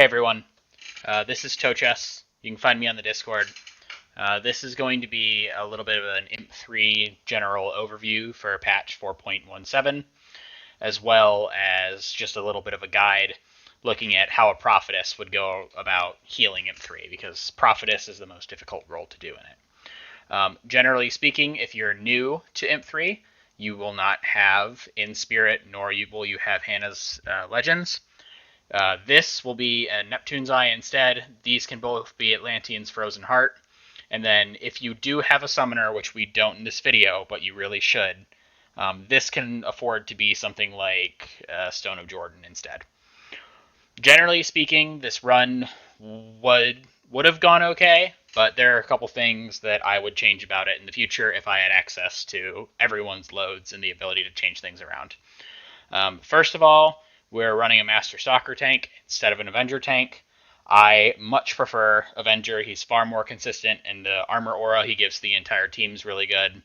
Hey everyone, this is Tochess. You can find me on the Discord. This is going to be a little bit of an Imp3 general overview for patch 4.17, as well as just a little bit of a guide looking at how a Prophetess would go about healing Imp3, because Prophetess is the most difficult role to do in it. Generally speaking, if you're new to Imp3, you will not have In Spirit, nor will you have Hannah's Legends. This will be a Neptune's Eye instead. These can both be Atlantean's Frozen Heart. And then if you do have a summoner, which we don't in this video, but you really should, this can afford to be something like Stone of Jordan instead. Generally speaking, this run would have gone okay, but there are a couple things that I would change about it in the future if I had access to everyone's loads and the ability to change things around. First of all, we're running a Master Stalker tank instead of an Avenger tank. I much prefer Avenger. He's far more consistent, and the armor aura he gives the entire team is really good.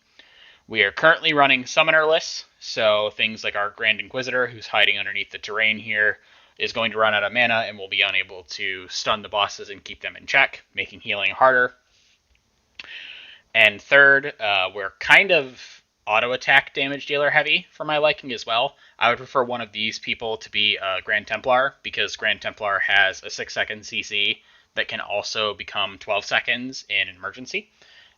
We are currently running summonerless, so things like our Grand Inquisitor, who's hiding underneath the terrain here, is going to run out of mana and will be unable to stun the bosses and keep them in check, making healing harder. And third, we're kind of auto attack damage dealer heavy for my liking as well. I would prefer one of these people to be a Grand Templar, because Grand Templar has a 6-second CC that can also become 12 seconds in an emergency.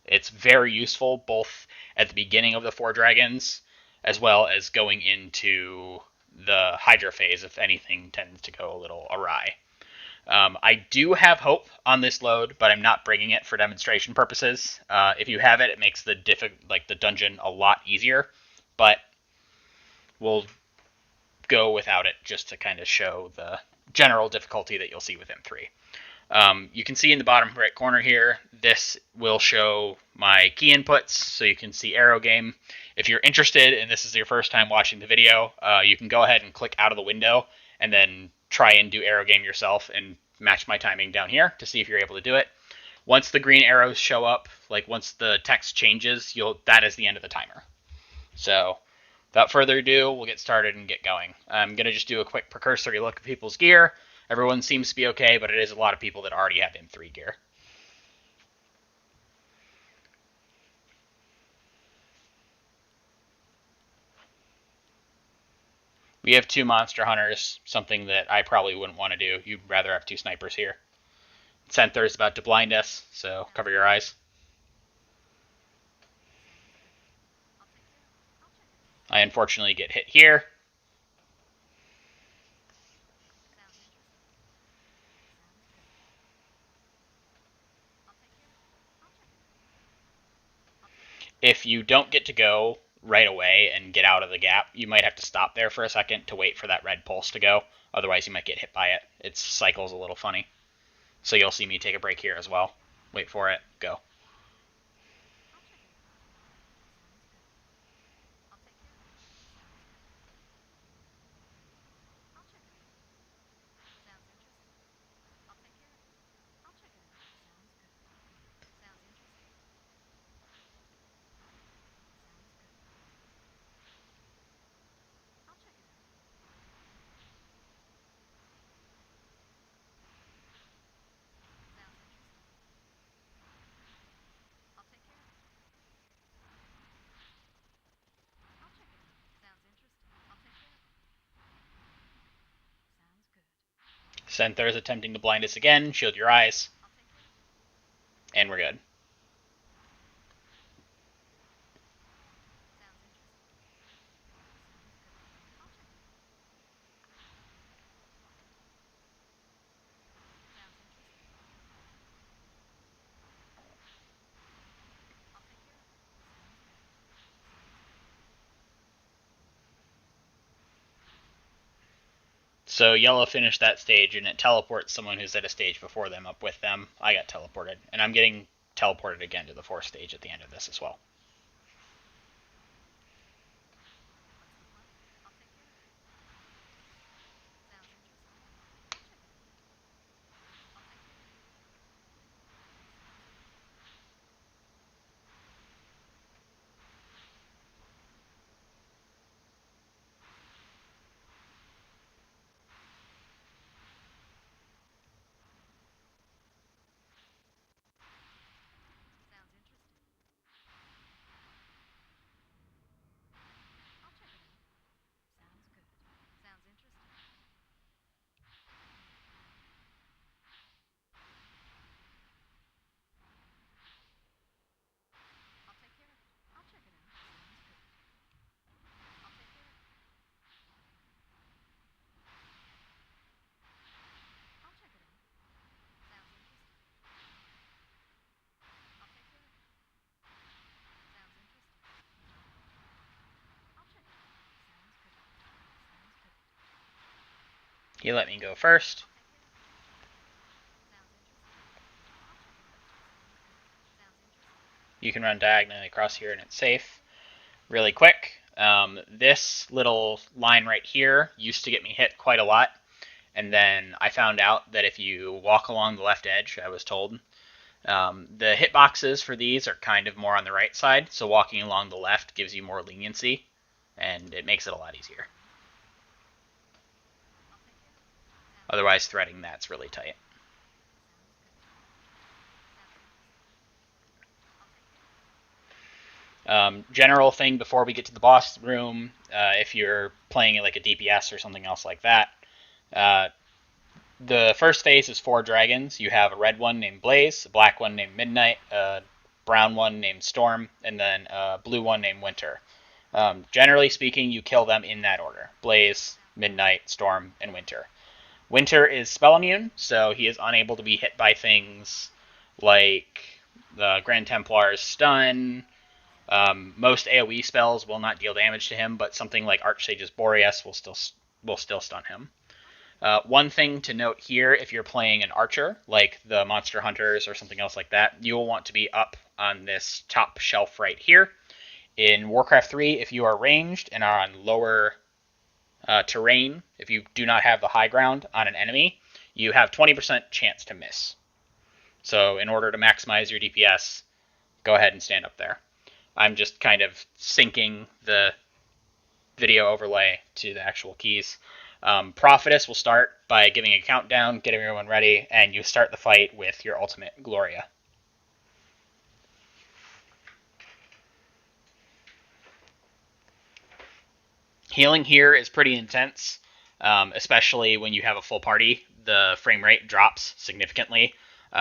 It's very useful both at the beginning of the Four Dragons as well as going into the Hydra phase if anything tends to go a little awry. I do have hope on this load, but I'm not bringing it for demonstration purposes. If you have it, it makes the dungeon a lot easier, but we'll go without it just to kind of show the general difficulty that you'll see with M3. You can see in the bottom right corner here, this will show my key inputs, so you can see arrow game. If you're interested and this is your first time watching the video, you can go ahead and click out of the window and then try and do arrow game yourself and match my timing down here to see if you're able to do it. Once the green arrows show up, like once the text changes, that is the end of the timer. So without further ado, we'll get started and get going. I'm going to just do a quick precursory look at people's gear. Everyone seems to be okay, but it is a lot of people that already have M3 gear. We have 2 monster hunters, something that I probably wouldn't want to do. You'd rather have 2 snipers here. Centaur is about to blind us, so cover your eyes. I unfortunately get hit here. If you don't get to go right away and get out of the gap, you might have to stop there for a second to wait for that red pulse to go. Otherwise, you might get hit by it. Its cycle's a little funny. So you'll see me take a break here as well. Wait for it. Go. Centaur is attempting to blind us again. Shield your eyes. And we're good. So yellow finished that stage, and it teleports someone who's at a stage before them up with them. I got teleported, and I'm getting teleported again to the 4th stage at the end of this as well. He let me go first. You can run diagonally across here and it's safe. Really quick, this little line right here used to get me hit quite a lot, and then I found out that if you walk along the left edge, I was told, the hitboxes for these are kind of more on the right side, so walking along the left gives you more leniency, and it makes it a lot easier. Otherwise, threading that's really tight. General thing before we get to the boss room, if you're playing like a DPS or something else like that, the first phase is 4 dragons. You have a red one named Blaze, a black one named Midnight, a brown one named Storm, and then a blue one named Winter. Generally speaking, you kill them in that order: Blaze, Midnight, Storm, and Winter. Winter is spell immune, so he is unable to be hit by things like the Grand Templar's stun. Most AoE spells will not deal damage to him, but something like Archsage's Boreas will still stun him. One thing to note here, if you're playing an archer, like the Monster Hunters or something else like that, you will want to be up on this top shelf right here. In Warcraft 3, if you are ranged and are on lower terrain, if you do not have the high ground on an enemy, you have 20% chance to miss. So in order to maximize your DPS, go ahead and stand up there. I'm just kind of syncing the video overlay to the actual keys. Prophetess will start by giving a countdown, getting everyone ready, and you start the fight with your ultimate, Gloria. Healing here is pretty intense, especially when you have a full party. The frame rate drops significantly.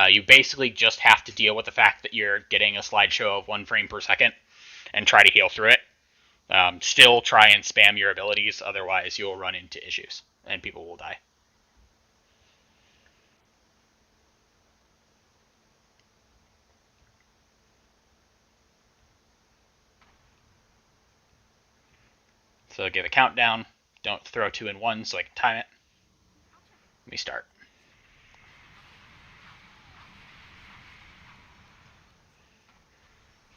You basically just have to deal with the fact that you're getting a slideshow of 1 frame per second and try to heal through it. Still try and spam your abilities, otherwise you'll run into issues and people will die. So give a countdown. Don't throw 2 in 1 so I can time it. Let me start.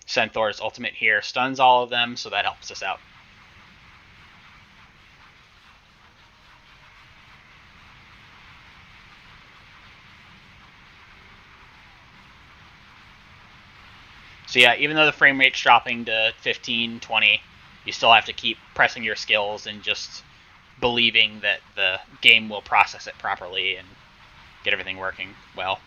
Centaur's ultimate here stuns all of them, so that helps us out. So yeah, even though the frame rate's dropping to 15, 20, you still have to keep pressing your skills and just believing that the game will process it properly and get everything working well.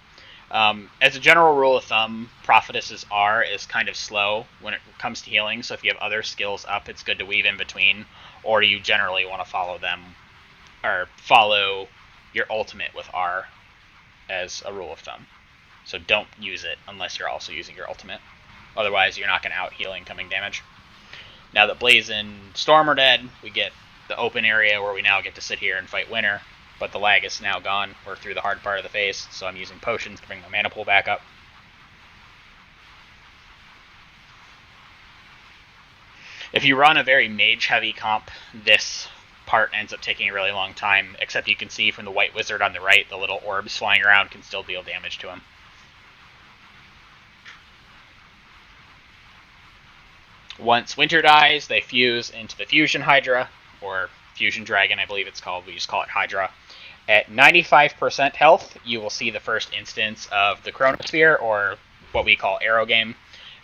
As a general rule of thumb, Prophetess's R is kind of slow when it comes to healing, so if you have other skills up, it's good to weave in between, or you generally want to follow them, or follow your ultimate with R as a rule of thumb. So don't use it unless you're also using your ultimate. Otherwise, you're not going to out-heal incoming damage. Now that Blaze and Storm are dead, we get the open area where we now get to sit here and fight Winter, but the lag is now gone. We're through the hard part of the phase, so I'm using potions to bring my mana pool back up. If you run a very mage-heavy comp, this part ends up taking a really long time, except you can see from the white wizard on the right, the little orbs flying around can still deal damage to him. Once Winter dies, they fuse into the Fusion Hydra, or Fusion Dragon, I believe it's called. We just call it Hydra. At 95% health, you will see the first instance of the Chronosphere, or what we call Arrow Game.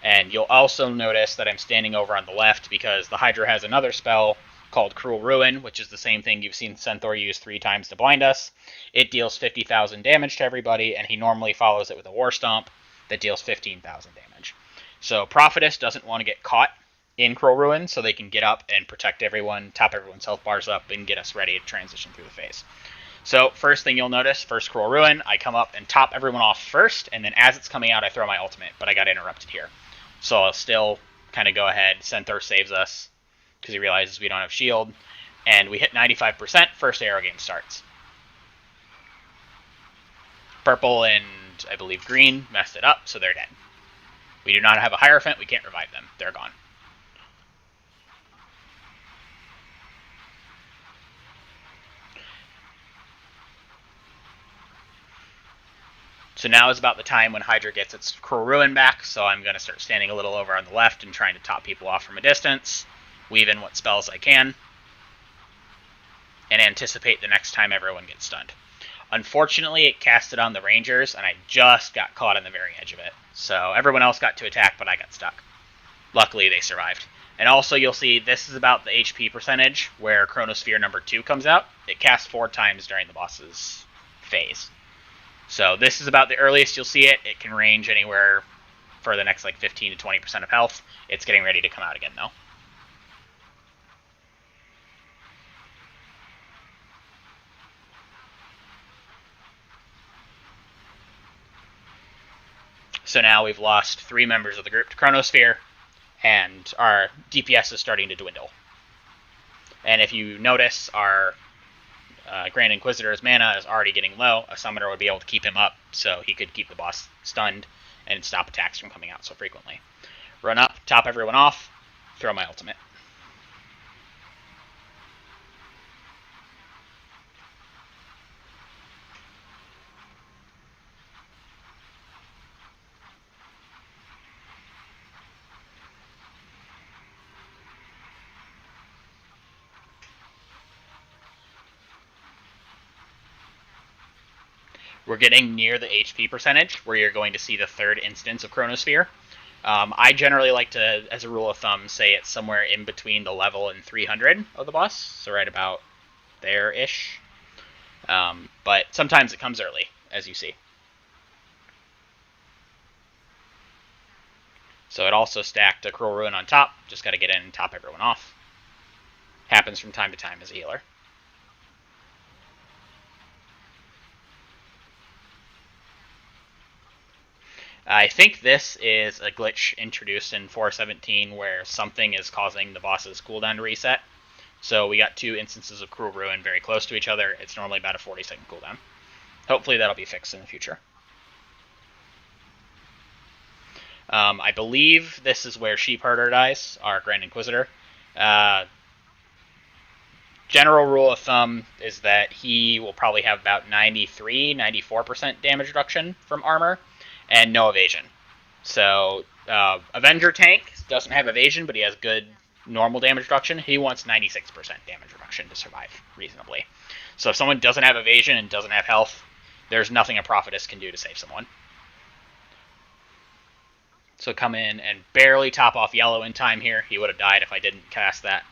And you'll also notice that I'm standing over on the left because the Hydra has another spell called Cruel Ruin, which is the same thing you've seen Centaur use 3 times to blind us. It deals 50,000 damage to everybody, and he normally follows it with a War Stomp that deals 15,000 damage. So Prophetess doesn't want to get caught in Cruel Ruin, so they can get up and protect everyone, top everyone's health bars up, and get us ready to transition through the phase. So first thing you'll notice, first Cruel Ruin, I come up and top everyone off first, and then as it's coming out, I throw my ultimate, but I got interrupted here. So I'll still kind of go ahead. Centaur saves us because he realizes we don't have shield, and we hit 95%, first arrow game starts. Purple and, I believe, green messed it up, so they're dead. We do not have a Hierophant, we can't revive them. They're gone. So now is about the time when Hydra gets its Cruel Ruin back, so I'm going to start standing a little over on the left and trying to top people off from a distance, weave in what spells I can, and anticipate the next time everyone gets stunned. Unfortunately, it casted on the Rangers, and I just got caught on the very edge of it. So everyone else got to attack, but I got stuck. Luckily, they survived. And also, you'll see this is about the HP percentage where Chronosphere number 2 comes out. It casts 4 times during the boss's phase. So this is about the earliest you'll see it. It can range anywhere for the next like 15 to 20% of health. It's getting ready to come out again, though. So now we've lost 3 members of the group to Chronosphere, and our DPS is starting to dwindle. And if you notice, our Grand Inquisitor's mana is already getting low. A summoner would be able to keep him up, so he could keep the boss stunned and stop attacks from coming out so frequently. Run up, top everyone off, throw my ultimate. We're getting near the HP percentage where you're going to see the 3rd instance of Chronosphere. I generally like to, as a rule of thumb, say it's somewhere in between the level and 300 of the boss, so right about there-ish. But sometimes it comes early, as you see. So it also stacked a Cruel Ruin on top, just got to get in and top everyone off. Happens from time to time as a healer. I think this is a glitch introduced in 4.17 where something is causing the boss's cooldown to reset. So we got 2 instances of Cruel Ruin very close to each other. It's normally about a 40-second cooldown. Hopefully that'll be fixed in the future. I believe this is where Sheepherder dies, our Grand Inquisitor. General rule of thumb is that he will probably have about 93-94% damage reduction from armor, and no evasion. So, Avenger tank doesn't have evasion, but he has good normal damage reduction. He wants 96% damage reduction to survive reasonably. So if someone doesn't have evasion and doesn't have health, there's nothing a Prophetess can do to save someone. So come in and barely top off yellow in time here. He would have died if I didn't cast that.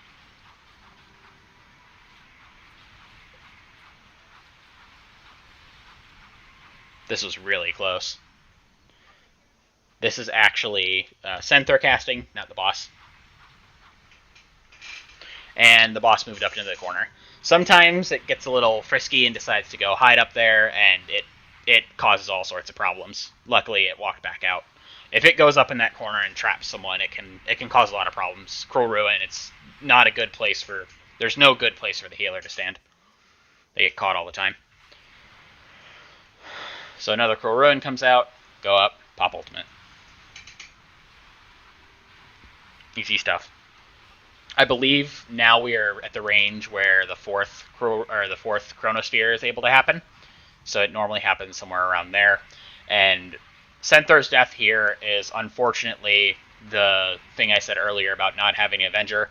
This was really close. This is actually Centaur casting, not the boss. And the boss moved up into the corner. Sometimes it gets a little frisky and decides to go hide up there, and it causes all sorts of problems. Luckily, it walked back out. If it goes up in that corner and traps someone, it can cause a lot of problems. Cruel Ruin, it's not a good place for... There's no good place for the healer to stand. They get caught all the time. So another Cruel Ruin comes out, go up, pop ultimate. Easy stuff. I believe now we are at the range where the fourth Chronosphere is able to happen. So it normally happens somewhere around there. And Centaur's death here is unfortunately the thing I said earlier about not having an Avenger.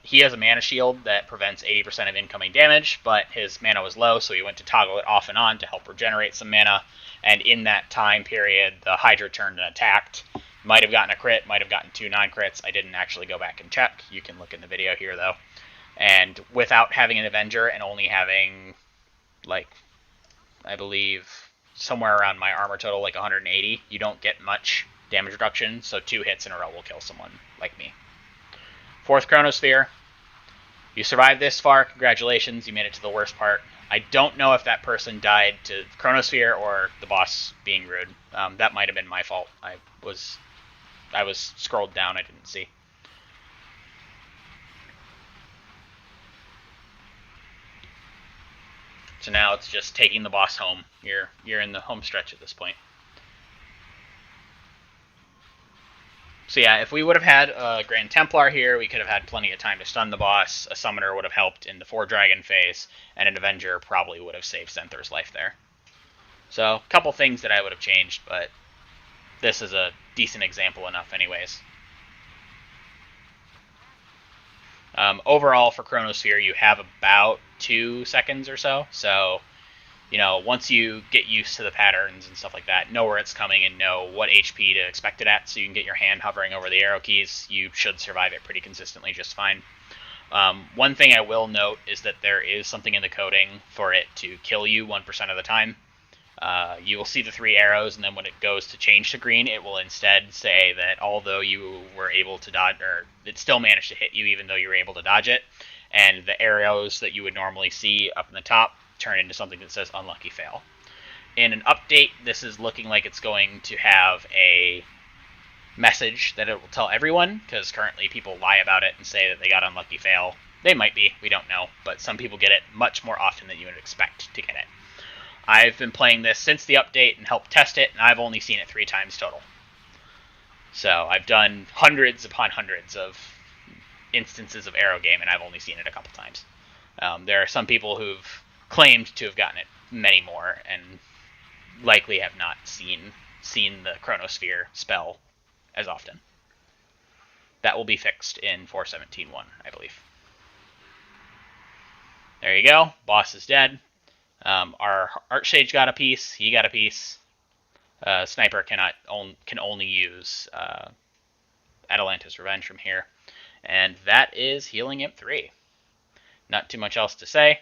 He has a mana shield that prevents 80% of incoming damage, but his mana was low, so he went to toggle it off and on to help regenerate some mana. And in that time period, the Hydra turned and attacked. Might have gotten a crit, might have gotten 2 non-crits. I didn't actually go back and check. You can look in the video here, though. And without having an Avenger and only having, like, I believe somewhere around my armor total, like 180, you don't get much damage reduction, so 2 hits in a row will kill someone like me. 4th Chronosphere. You survived this far, congratulations, you made it to the worst part. I don't know if that person died to Chronosphere or the boss being rude. That might have been my fault. I was scrolled down, I didn't see. So now it's just taking the boss home. You're in the home stretch at this point. So yeah, if we would have had a Grand Templar here, we could have had plenty of time to stun the boss. A Summoner would have helped in the 4 Dragon phase, and an Avenger probably would have saved Centaur's life there. So a couple things that I would have changed, but this is a decent example enough anyways. Overall for Chronosphere, you have about 2 seconds or so. So, once you get used to the patterns and stuff like that, know where it's coming and know what HP to expect it at, so you can get your hand hovering over the arrow keys, you should survive it pretty consistently just fine. One thing I will note is that there is something in the coding for it to kill you 1% of the time. You will see the 3 arrows, and then when it goes to change to green, it will instead say that although you were able to dodge, or it still managed to hit you even though you were able to dodge it, and the arrows that you would normally see up in the top turn into something that says unlucky fail. In an update, this is looking like it's going to have a message that it will tell everyone, because currently people lie about it and say that they got unlucky fail. They might be, we don't know, but some people get it much more often than you would expect to get it. I've been playing this since the update and helped test it, and I've only seen it 3 times total. So I've done hundreds upon hundreds of instances of arrow game, and I've only seen it a couple times. There are some people who've claimed to have gotten it many more, and likely have not seen the Chronosphere spell as often. That will be fixed in 4.17.1, I believe. There you go. Boss is dead. Our Archsage got a piece. He got a piece. Sniper can only use Atalanta's Revenge from here. And that is healing Imp3. Not too much else to say.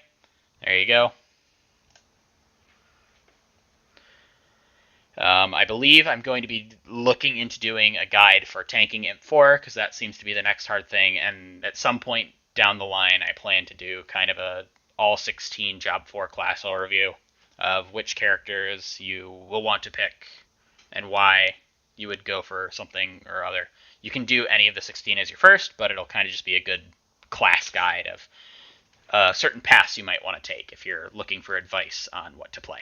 There you go. I believe I'm going to be looking into doing a guide for tanking Imp4, because that seems to be the next hard thing, and at some point down the line I plan to do kind of a all 16 Job 4 class overview of which characters you will want to pick and why you would go for something or other. You can do any of the 16 as your first, but it'll kind of just be a good class guide of certain paths you might want to take if you're looking for advice on what to play.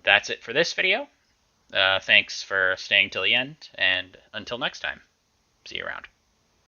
That's it for this video. Thanks for staying till the end, and until next time, see you around.